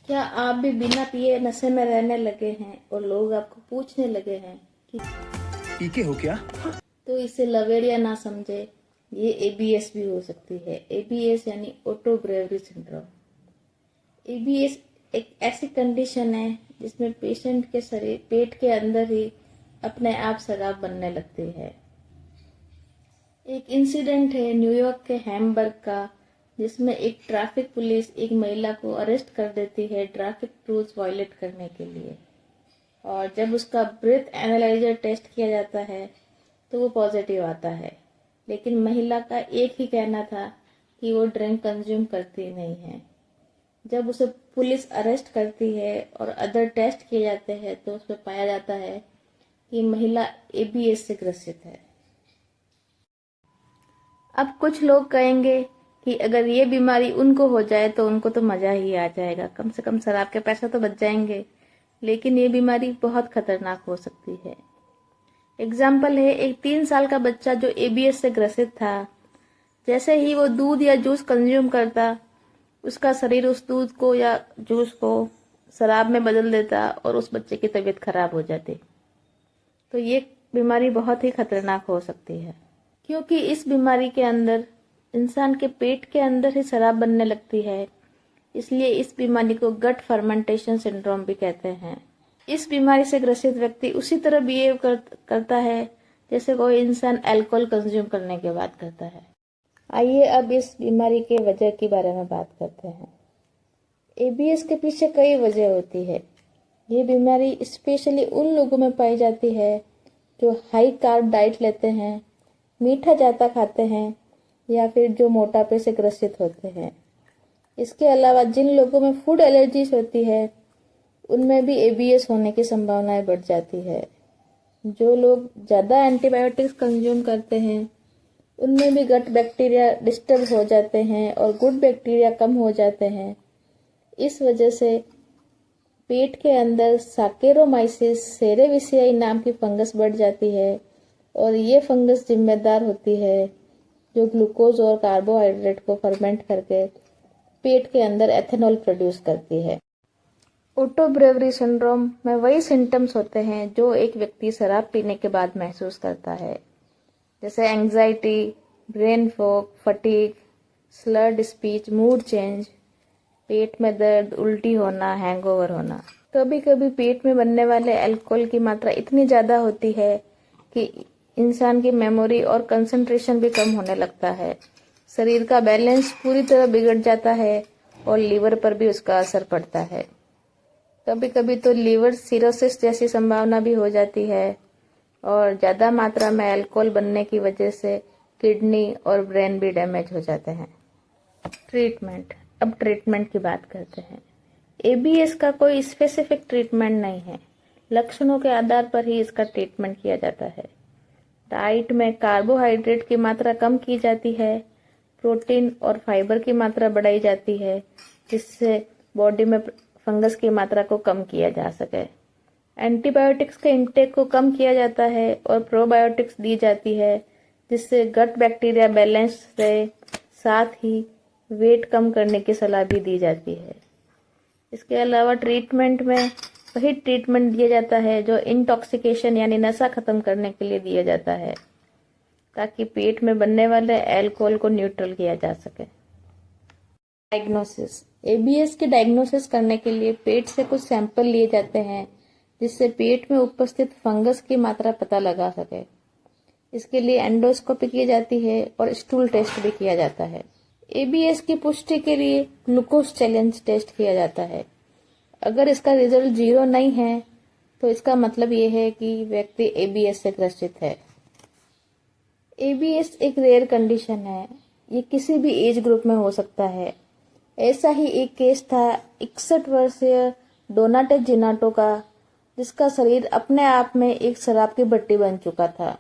क्या आप भी बिना पिए नशे में रहने लगे हैं और लोग आपको पूछने लगे हैं कि पीके हो क्या? तो इसे लवेरिया ना समझे, ये एबीएस भी हो सकती है। एबीएस यानी ऑटो ब्रेवरी सिंड्रोम। एबीएस एक ऐसी कंडीशन है जिसमें पेशेंट के शरीर पेट के अंदर ही अपने आप शराब बनने लगती है। एक इंसिडेंट है न्यूयॉर्क के हैम्बर्ग का, जिसमें एक ट्रैफिक पुलिस एक महिला को अरेस्ट कर देती है ट्रैफिक रूल्स वायलेट करने के लिए, और जब उसका ब्रेथ एनालाइजर टेस्ट किया जाता है तो वो पॉजिटिव आता है। लेकिन महिला का एक ही कहना था कि वो ड्रिंक कंज्यूम करती नहीं है। जब उसे पुलिस अरेस्ट करती है और अदर टेस्ट किए जाते हैं तो उसमें पाया जाता है कि महिला एबीएस से ग्रसित है। अब कुछ लोग कहेंगे कि अगर ये बीमारी उनको हो जाए तो उनको तो मजा ही आ जाएगा, कम से कम शराब के पैसे तो बच जाएंगे। लेकिन ये बीमारी बहुत खतरनाक हो सकती है। एग्जाम्पल है एक 3 साल का बच्चा जो एबीएस से ग्रसित था। जैसे ही वो दूध या जूस कंज्यूम करता, उसका शरीर उस दूध को या जूस को शराब में बदल देता और उस बच्चे की तबीयत खराब हो जाती। तो ये बीमारी बहुत ही खतरनाक हो सकती है, क्योंकि इस बीमारी के अंदर इंसान के पेट के अंदर ही शराब बनने लगती है। इसलिए इस बीमारी को गट फर्मेंटेशन सिंड्रोम भी कहते हैं। इस बीमारी से ग्रसित व्यक्ति उसी तरह बिहेव करता है जैसे कोई इंसान अल्कोहल कंज्यूम करने के बाद करता है। आइए अब इस बीमारी के वजह के बारे में बात करते हैं। एबीएस के पीछे कई वजह होती है। ये बीमारी स्पेशली उन लोगों में पाई जाती है जो हाई कार्ब डाइट लेते हैं, मीठा ज़्यादा खाते हैं, या फिर जो मोटापे से ग्रसित होते हैं। इसके अलावा जिन लोगों में फूड एलर्जीज होती है उनमें भी एबीएस होने की संभावनाएं बढ़ जाती है। जो लोग ज़्यादा एंटीबायोटिक्स कंज्यूम करते हैं उनमें भी गट बैक्टीरिया डिस्टर्ब हो जाते हैं और गुड बैक्टीरिया कम हो जाते हैं। इस वजह से पेट के अंदर साकेरोमाइसिस सेरेविसियाई नाम की फंगस बढ़ जाती है, और ये फंगस जिम्मेदार होती है जो ग्लूकोज और कार्बोहाइड्रेट को फर्मेंट करके पेट के अंदर एथेनॉल प्रोड्यूस करती है। ऑटो ब्रेवरी सिंड्रोम में वही सिम्टम्स होते हैं जो एक व्यक्ति शराब पीने के बाद महसूस करता है, जैसे anxiety, brain fog, fatigue, slurred speech, mood change, पेट में दर्द, उल्टी होना, हैंगओवर होना। कभी कभी पेट में बनने वाले अल्कोहल की मात्रा इतनी ज़्यादा होती है कि इंसान की मेमोरी और कंसंट्रेशन भी कम होने लगता है। शरीर का बैलेंस पूरी तरह बिगड़ जाता है और लीवर पर भी उसका असर पड़ता है। कभी कभी तो लीवर सिरोसिस जैसी संभावना भी हो जाती है, और ज़्यादा मात्रा में अल्कोहल बनने की वजह से किडनी और ब्रेन भी डैमेज हो जाते हैं। ट्रीटमेंट। अब ट्रीटमेंट की बात करते हैं। एबीएस का कोई स्पेसिफिक ट्रीटमेंट नहीं है, लक्षणों के आधार पर ही इसका ट्रीटमेंट किया जाता है। डाइट में कार्बोहाइड्रेट की मात्रा कम की जाती है, प्रोटीन और फाइबर की मात्रा बढ़ाई जाती है, जिससे बॉडी में फंगस की मात्रा को कम किया जा सके। एंटीबायोटिक्स के इंटेक को कम किया जाता है और प्रोबायोटिक्स दी जाती है, जिससे गट बैक्टीरिया बैलेंस रहे। साथ ही वेट कम करने की सलाह भी दी जाती है। इसके अलावा ट्रीटमेंट में वही ट्रीटमेंट दिया जाता है जो इंटॉक्सिकेशन यानी नशा खत्म करने के लिए दिया जाता है, ताकि पेट में बनने वाले अल्कोहल को न्यूट्रल किया जा सके। डायग्नोसिस। एबीएस की डायग्नोसिस करने के लिए पेट से कुछ सैंपल लिए जाते हैं, जिससे पेट में उपस्थित फंगस की मात्रा पता लगा सके। इसके लिए एंडोस्कोपी की जाती है और स्टूल टेस्ट भी किया जाता है। एबीएस की पुष्टि के लिए ग्लूकोज चैलेंज टेस्ट किया जाता है। अगर इसका रिजल्ट 0 नहीं है तो इसका मतलब ये है कि व्यक्ति एबीएस से ग्रसित है। एबीएस एक रेयर कंडीशन है, ये किसी भी एज ग्रुप में हो सकता है। ऐसा ही एक केस था 61 वर्षीय डोनाटे जिनाटो का, जिसका शरीर अपने आप में एक शराब की भट्टी बन चुका था।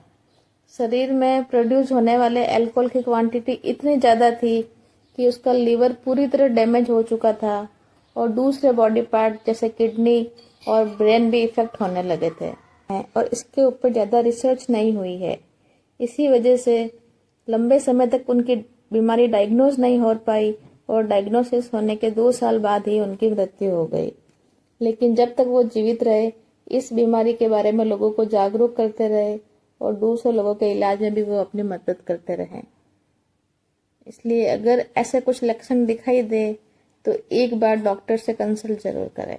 शरीर में प्रोड्यूस होने वाले अल्कोहल की क्वांटिटी इतनी ज़्यादा थी कि उसका लीवर पूरी तरह डैमेज हो चुका था, और दूसरे बॉडी पार्ट जैसे किडनी और ब्रेन भी इफेक्ट होने लगे थे, और इसके ऊपर ज़्यादा रिसर्च नहीं हुई है। इसी वजह से लंबे समय तक उनकी बीमारी डायग्नोज नहीं हो पाई और डायग्नोसिस होने के 2 साल बाद ही उनकी मृत्यु हो गई। लेकिन जब तक वो जीवित रहे, इस बीमारी के बारे में लोगों को जागरूक करते रहे और दूसरे लोगों के इलाज में भी वो अपनी मदद करते रहे। इसलिए अगर ऐसे कुछ लक्षण दिखाई दे तो एक बार डॉक्टर से कंसल्ट जरूर करें।